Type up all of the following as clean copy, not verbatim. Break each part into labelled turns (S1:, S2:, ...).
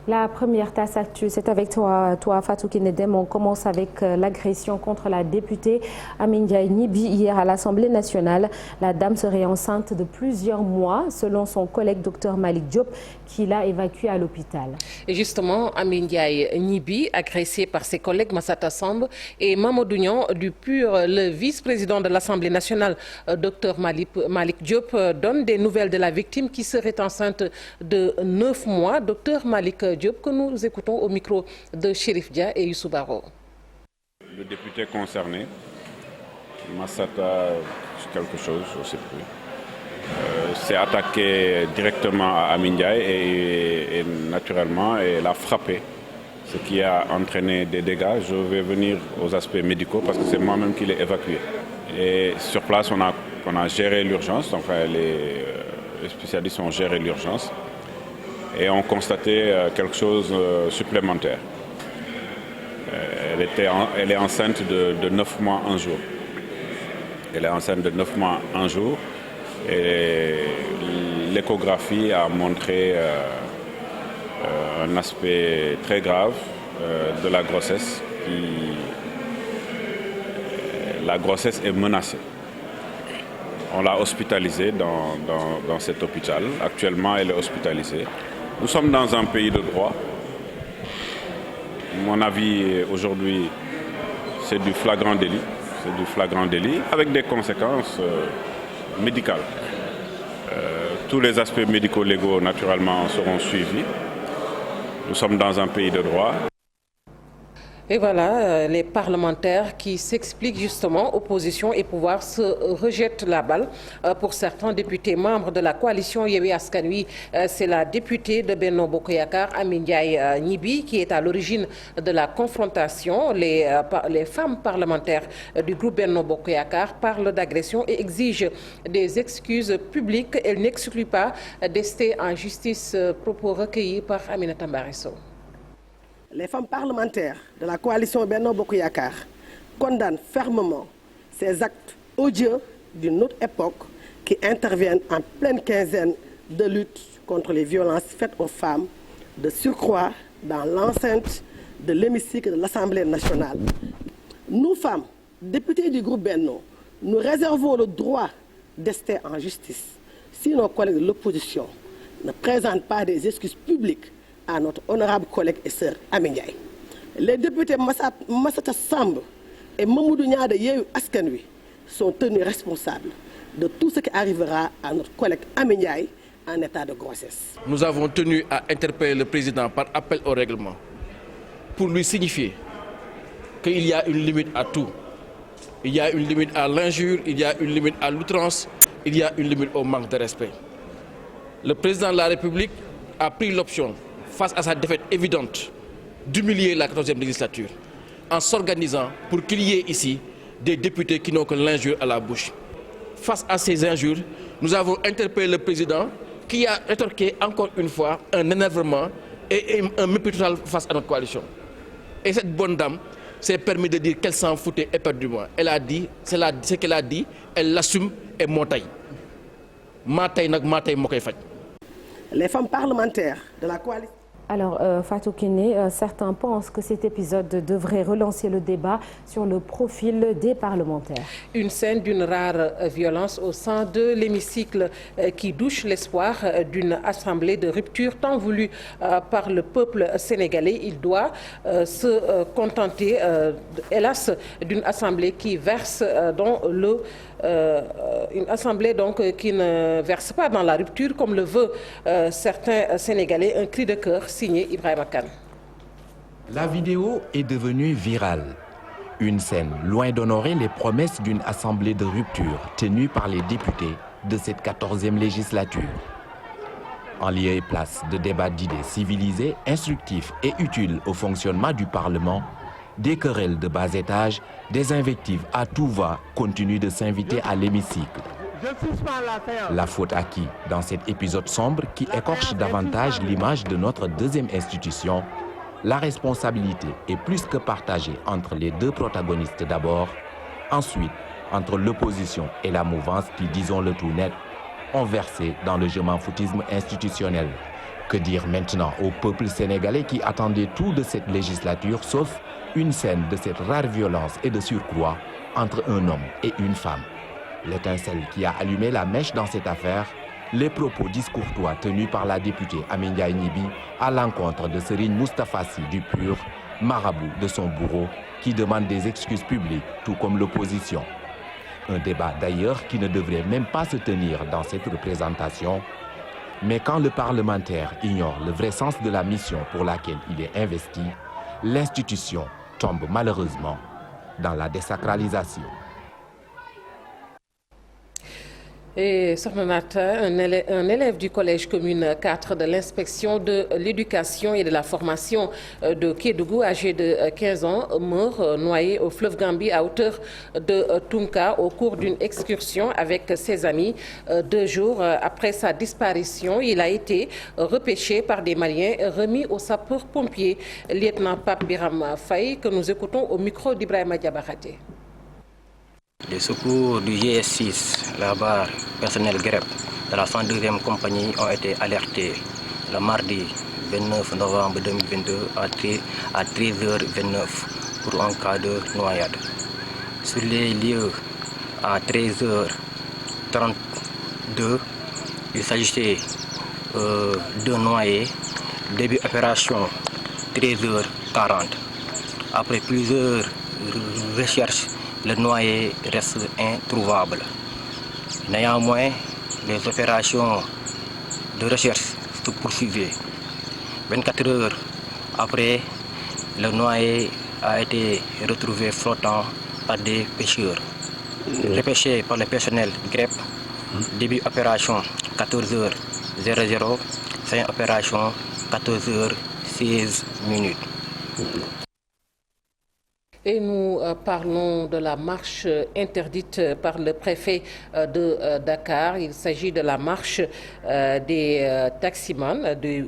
S1: La première tasse actu, c'est avec toi Fatou Kinedem. On commence avec l'agression contre la députée Amy Ndiaye Gniby hier à l'Assemblée nationale. La dame serait enceinte de plusieurs mois, selon son collègue Dr Malick Diop, qui l'a évacuée à l'hôpital.
S2: Et justement, Amy Ndiaye Gniby, agressée par ses collègues Massata Samb et Mamadou Niang du PUR, le vice-président de l'Assemblée nationale, Dr Malick Diop, donne des nouvelles de la victime qui serait enceinte de 9 mois. Dr Malick Diop, que nous écoutons au micro de Chérif Dia et Youssou Baro.
S3: Le député concerné, Massata quelque chose, je ne sais plus, s'est attaqué directement à Amy Ndiaye et naturellement l'a frappé, ce qui a entraîné des dégâts. Je vais venir aux aspects médicaux parce que c'est moi-même qui l'ai évacué. Et sur place, on a géré l'urgence, donc les spécialistes ont géré l'urgence. Et ont constaté quelque chose supplémentaire. Elle est enceinte de 9 mois, 1 jour. Elle est enceinte de 9 mois, 1 jour. Et l'échographie a montré un aspect très grave de la grossesse. La grossesse est menacée. On l'a hospitalisée dans cet hôpital. Actuellement, elle est hospitalisée. Nous sommes dans un pays de droit. Mon avis aujourd'hui, c'est du flagrant délit. C'est du flagrant délit avec des conséquences médicales. Tous les aspects médico-légaux, naturellement, seront suivis. Nous sommes dans un pays de droit.
S2: Et voilà, les parlementaires qui s'expliquent justement, opposition et pouvoir se rejettent la balle. Pour certains députés membres de la coalition Yewwi Askan Wi, c'est la députée de Benno Bokk Yakaar, Amy Ndiaye Gniby, qui est à l'origine de la confrontation. Les femmes parlementaires du groupe Benno Bokk Yakaar parlent d'agression et exigent des excuses publiques. Elles n'excluent pas d'ester en justice, propos recueillis par Aminata Mbaré Sow.
S4: Les femmes parlementaires de la coalition Benno Bokk Yakaar condamnent fermement ces actes odieux d'une autre époque qui interviennent en pleine quinzaine de lutte contre les violences faites aux femmes, de surcroît dans l'enceinte de l'hémicycle de l'Assemblée nationale. Nous, femmes, députées du groupe Benno, nous réservons le droit d'ester en justice si nos collègues de l'opposition ne présentent pas des excuses publiques à notre honorable collègue et sœur Amy Ndiaye. Les députés Massata Samb et Mamadou Niang de Yewwi Askan Wi sont tenus responsables de tout ce qui arrivera à notre collègue Amy Ndiaye en état de grossesse.
S5: Nous avons tenu à interpeller le président par appel au règlement pour lui signifier qu'il y a une limite à tout. Il y a une limite à l'injure, il y a une limite à l'outrance, il y a une limite au manque de respect. Le président de la République a pris l'option, face à sa défaite évidente, d'humilier la 14e législature en s'organisant pour qu'il y ait ici des députés qui n'ont que l'injure à la bouche. Face à ces injures, nous avons interpellé le président qui a rétorqué encore une fois un énervement et un mépris total face à notre coalition. Et cette bonne dame s'est permis de dire qu'elle s'en foutait éperdument. Elle a dit, ce qu'elle a dit, elle l'assume et montaille. Matay nak matay mokay faj.
S4: Les femmes parlementaires de la coalition.
S1: Alors, Fatou Kiné, certains pensent que cet épisode devrait relancer le débat sur le profil des parlementaires.
S2: Une scène d'une rare violence au sein de l'hémicycle qui douche l'espoir d'une assemblée de rupture tant voulue par le peuple sénégalais. Il doit se contenter, hélas, d'une assemblée qui verse dans une assemblée donc qui ne verse pas dans la rupture comme le veut certains Sénégalais. Un cri de cœur signé Ibrahima Kane.
S6: La vidéo est devenue virale. Une scène loin d'honorer les promesses d'une assemblée de rupture tenue par les députés de cette 14e législature. En lieu et place de débats d'idées civilisés, instructifs et utiles au fonctionnement du Parlement, des querelles de bas étage, des invectives à tout va continuent de s'inviter à l'hémicycle. La faute à qui dans cet épisode sombre qui écorche davantage l'image de notre deuxième institution? La responsabilité est plus que partagée entre les deux protagonistes d'abord, ensuite entre l'opposition et la mouvance qui, disons le tout net, ont versé dans le je m'en foutisme institutionnel. Que dire maintenant au peuple sénégalais qui attendait tout de cette législature sauf une scène de cette rare violence et de surcroît entre un homme et une femme? L'étincelle qui a allumé la mèche dans cette affaire, les propos discourtois tenus par la députée Amy Ndiaye Gniby à l'encontre de Serigne Moustapha Sy du PUR, marabout de son bourreau, qui demande des excuses publiques, tout comme l'opposition. Un débat d'ailleurs qui ne devrait même pas se tenir dans cette représentation. Mais quand le parlementaire ignore le vrai sens de la mission pour laquelle il est investi, l'institution tombe malheureusement dans la désacralisation.
S2: Et Sornonata, un élève du collège commune 4 de l'inspection de l'éducation et de la formation de Kédougou, âgé de 15 ans, meurt noyé au fleuve Gambie à hauteur de Tunka au cours d'une excursion avec ses amis. 2 jours après sa disparition, il a été repêché par des Maliens, remis aux sapeurs-pompiers. Lieutenant Pape Biram Faye, que nous écoutons au micro d'Ibrahima Diabakhate.
S7: Les secours du GS6, la barre personnel GREP de la 102e compagnie ont été alertés le mardi 29 novembre 2022 à 13h29 pour un cas de noyade. Sur les lieux à 13h32, il s'agissait de noyés. Début opération 13h40. Après plusieurs recherches, le noyé reste introuvable. Néanmoins, les opérations de recherche se poursuivaient. 24 heures après, le noyé a été retrouvé flottant par des pêcheurs. Repêché par le personnel GREP, début opération 14h00, fin opération 14h16.
S2: Et nous parlons de la marche interdite par le préfet de Dakar. Il s'agit de la marche des taximans, du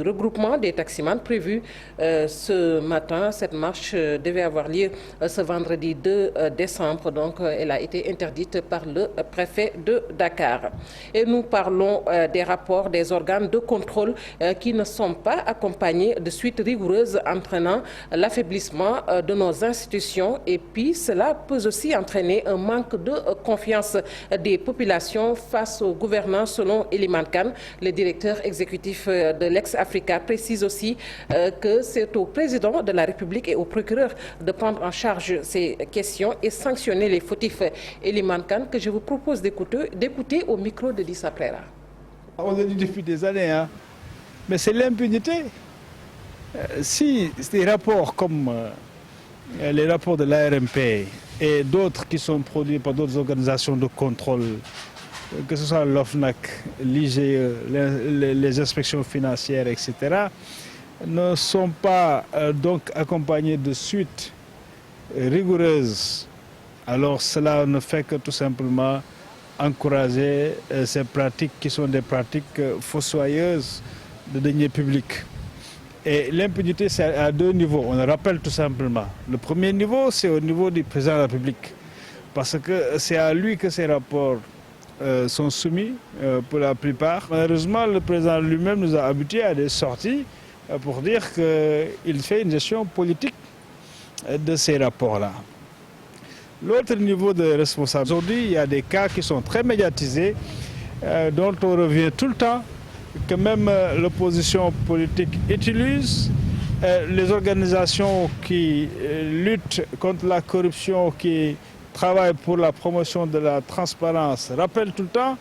S2: regroupement des taximans prévu ce matin. Cette marche devait avoir lieu ce vendredi 2 décembre. Donc, elle a été interdite par le préfet de Dakar. Et nous parlons des rapports des organes de contrôle qui ne sont pas accompagnés de suites rigoureuses entraînant l'affaiblissement de nos institutions, et puis cela peut aussi entraîner un manque de confiance des populations face aux gouvernants, selon Eliman Khan. Le directeur exécutif de l'ex-Africa précise aussi que c'est au président de la République et au procureur de prendre en charge ces questions et sanctionner les fautifs. Eliman Khan, que je vous propose d'écouter au micro de Lissa Prera.
S8: On l'a dit depuis des années, mais c'est l'impunité. Si des rapports comme les rapports de l'ARMP et d'autres qui sont produits par d'autres organisations de contrôle, que ce soit l'OFNAC, l'IGE, les inspections financières, etc., ne sont pas donc accompagnés de suites rigoureuses, alors cela ne fait que tout simplement encourager ces pratiques qui sont des pratiques fossoyeuses de deniers publics. Et l'impunité, c'est à 2 niveaux. On le rappelle tout simplement. Le premier niveau, c'est au niveau du président de la République. Parce que c'est à lui que ces rapports sont soumis pour la plupart. Malheureusement, le président lui-même nous a habitués à des sorties pour dire qu'il fait une gestion politique de ces rapports-là. L'autre niveau de responsabilité, aujourd'hui, il y a des cas qui sont très médiatisés, dont on revient tout le temps, que même l'opposition politique utilise, les organisations qui luttent contre la corruption, qui travaillent pour la promotion de la transparence, rappellent tout le temps,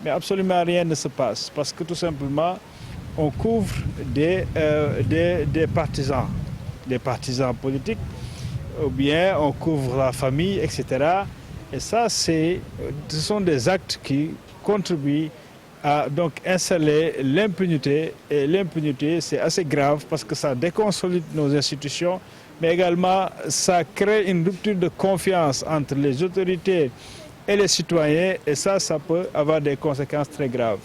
S8: mais absolument rien ne se passe, parce que tout simplement, on couvre des partisans politiques, ou bien on couvre la famille, etc. Et ça, ce sont des actes qui contribuent à donc installer l'impunité. Et l'impunité, c'est assez grave parce que ça déconsolide nos institutions, mais également ça crée une rupture de confiance entre les autorités et les citoyens, et ça peut avoir des conséquences très graves.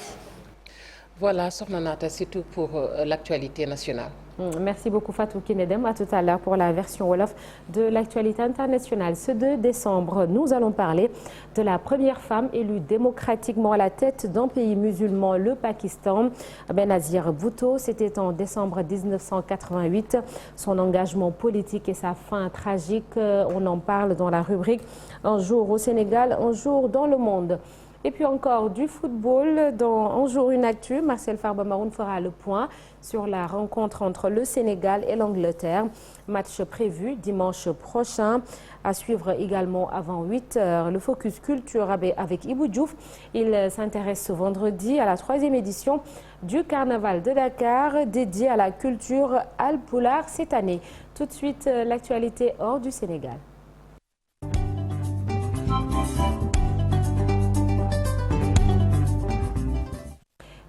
S2: Voilà, Sornonata, c'est tout pour l'actualité nationale.
S1: Merci beaucoup Fatou Kinedem. À tout à l'heure pour la version Wolof de l'actualité internationale. Ce 2 décembre, nous allons parler de la première femme élue démocratiquement à la tête d'un pays musulman, le Pakistan. Benazir Bhutto, c'était en décembre 1988. Son engagement politique et sa fin tragique, on en parle dans la rubrique Un jour au Sénégal, un jour dans le monde. Et puis encore du football. Dans Un jour une actu, Marcel Farba Maroun fera le point sur la rencontre entre le Sénégal et l'Angleterre. Match prévu dimanche prochain. À suivre également avant 8h. Le Focus Culture avec Ibou Diouf. Il s'intéresse ce vendredi à la 3e édition du Carnaval de Dakar dédié à la culture Alpulaar cette année. Tout de suite, l'actualité hors du Sénégal.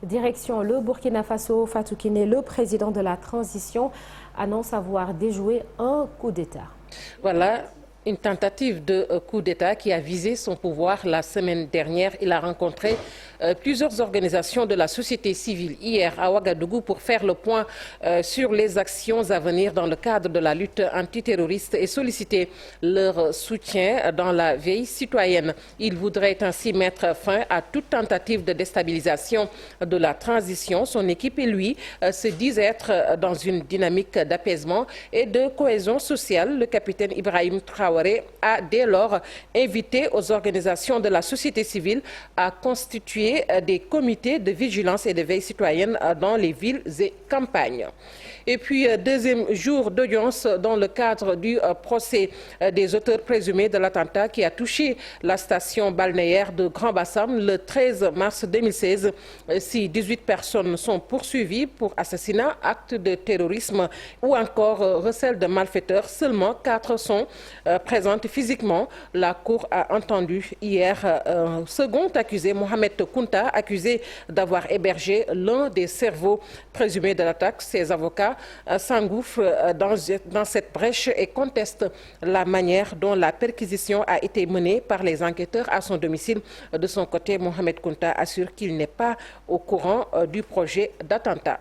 S1: Direction le Burkina Faso, Fatou Kiné, le président de la transition, annonce avoir déjoué un coup d'État.
S2: Voilà. Une tentative de coup d'État qui a visé son pouvoir la semaine dernière. Il a rencontré plusieurs organisations de la société civile hier à Ouagadougou pour faire le point sur les actions à venir dans le cadre de la lutte antiterroriste et solliciter leur soutien dans la veille citoyenne. Il voudrait ainsi mettre fin à toute tentative de déstabilisation de la transition. Son équipe et lui se disent être dans une dynamique d'apaisement et de cohésion sociale. Le capitaine Ibrahim Traoré a dès lors invité aux organisations de la société civile à constituer des comités de vigilance et de veille citoyenne dans les villes et campagnes. Et puis, deuxième jour d'audience dans le cadre du procès des auteurs présumés de l'attentat qui a touché la station balnéaire de Grand Bassam le 13 mars 2016. Si 18 personnes sont poursuivies pour assassinat, acte de terrorisme ou encore recel de malfaiteurs, seulement 4 sont présentes physiquement. La Cour a entendu hier un second accusé, Mohamed Kounta, accusé d'avoir hébergé l'un des cerveaux présumés de l'attaque. Ses avocats s'engouffrent dans cette brèche et contestent la manière dont la perquisition a été menée par les enquêteurs à son domicile. De son côté, Mohamed Kounta assure qu'il n'est pas au courant du projet d'attentat.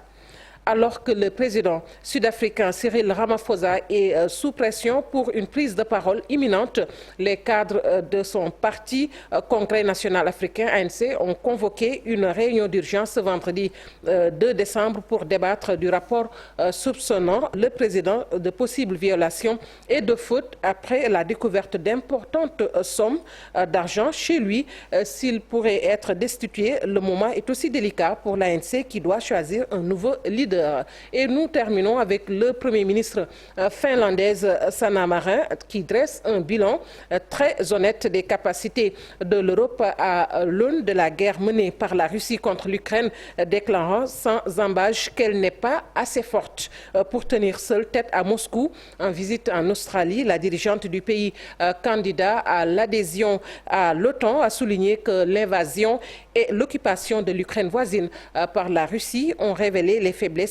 S2: Alors que le président sud-africain Cyril Ramaphosa est sous pression pour une prise de parole imminente, les cadres de son parti Congrès national africain, ANC, ont convoqué une réunion d'urgence ce vendredi 2 décembre pour débattre du rapport soupçonnant le président de possibles violations et de fautes après la découverte d'importantes sommes d'argent chez lui. S'il pourrait être destitué, le moment est aussi délicat pour l'ANC qui doit choisir un nouveau leader. Et nous terminons avec le Premier ministre finlandaise Sanna Marin qui dresse un bilan très honnête des capacités de l'Europe à l'aune de la guerre menée par la Russie contre l'Ukraine, déclarant sans embâche qu'elle n'est pas assez forte pour tenir seule tête à Moscou. En visite en Australie, la dirigeante du pays candidat à l'adhésion à l'OTAN a souligné que l'invasion et l'occupation de l'Ukraine voisine par la Russie ont révélé les faiblesses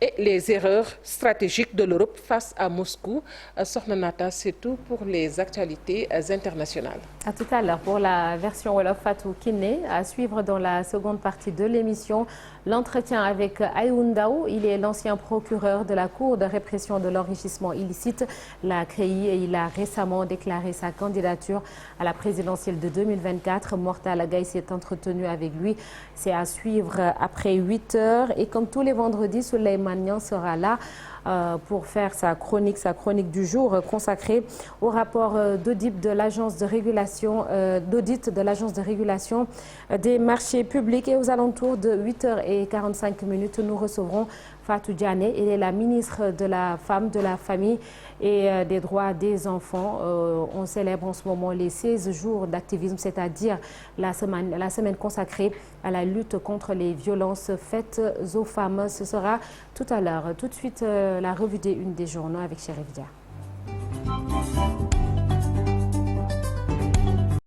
S2: et les erreurs stratégiques de l'Europe face à Moscou. Sokhna Nata, c'est tout pour les actualités internationales.
S1: À tout à l'heure pour la version Wolof Fatou Kiné. À suivre dans la seconde partie de l'émission, l'entretien avec Ayoun Daou. Il est l'ancien procureur de la Cour de répression de l'enrichissement illicite, la CREI, et il a récemment déclaré sa candidature à la présidentielle de 2024. Mortal Agaï s'est entretenu avec lui. C'est à suivre après 8h. Et comme tous les vendredis, Souleymane Niang sera là pour faire sa chronique du jour consacrée au rapport d'audit de l'agence de régulation des marchés publics. Et aux alentours de 8h45, nous recevrons Fatou Diané. Elle est la ministre de la Femme, de la Famille et des droits des enfants. On célèbre en ce moment les 16 jours d'activisme, c'est-à-dire la semaine consacrée à la lutte contre les violences faites aux femmes. Ce sera tout à l'heure. Tout de suite, la revue des unes des journaux avec Chérif Dia.